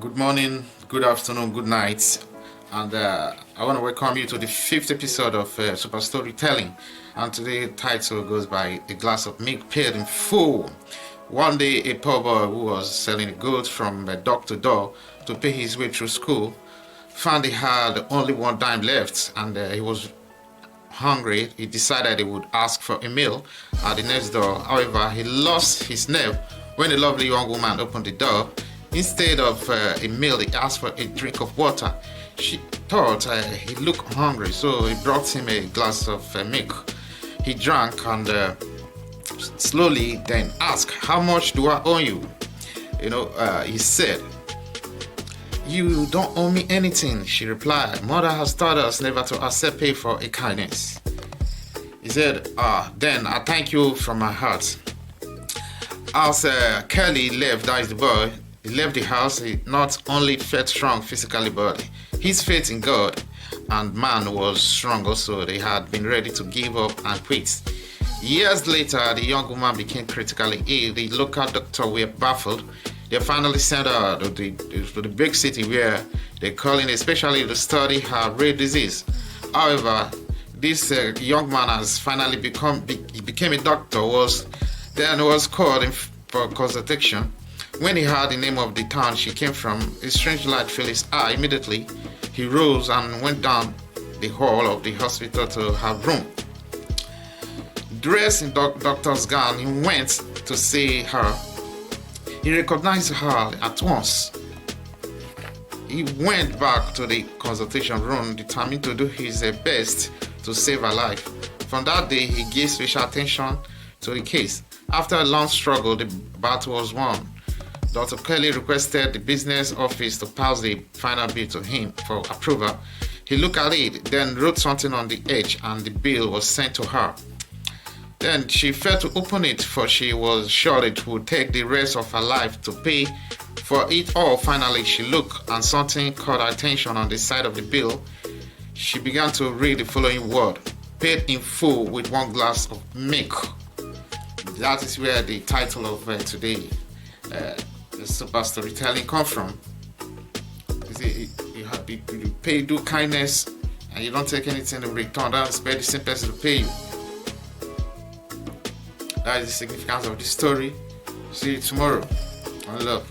Good morning, good afternoon, good night, and I want to welcome you to the fifth episode of Super Storytelling. And today's title goes by "A Glass of Milk Paid in Full." One day, a poor boy who was selling goods from door to door to pay his way through school found he had only one dime left, and he was hungry. He decided he would ask for a meal at the next door. However, he lost his nerve when a lovely young woman opened the door. Instead of a meal, he asked for a drink of water. She thought he looked hungry, so he brought him a glass of milk. He drank and slowly then asked, "How much do I owe you?" He said, "You don't owe me anything," she replied. "Mother has taught us never to accept pay for a kindness." He said, "Then I thank you from my heart." As Kelly left, that is the boy, he left the house. He not only felt strong physically, but his faith in God and man was strong also. They had been ready to give up and quit. Years later, the young woman became critically ill. The local doctor were baffled. They finally sent her to the big city where they call in especially to study her rare disease. However, this young man has finally became a doctor. Was called in for consultation. When he heard the name of the town she came from, a strange light filled his eye. Immediately, he rose and went down the hall of the hospital to her room. Dressed in doctor's gown, he went to see her. He recognized her at once. He went back to the consultation room, determined to do his best to save her life. From that day, he gave special attention to the case. After a long struggle, the battle was won. Dr. Kelly requested the business office to pass the final bill to him for approval. He looked at it, then wrote something on the edge, and the bill was sent to her. Then she failed to open it, for she was sure it would take the rest of her life to pay for it all. Finally, she looked, and something caught her attention on the side of the bill. She began to read the following word: "Paid in full with one glass of milk." That is where the title of today, the Super Storytelling, come from. You see, you pay, do kindness, and you don't take anything in return. That's very simple to pay you. That is the significance of this story. See you tomorrow. One love.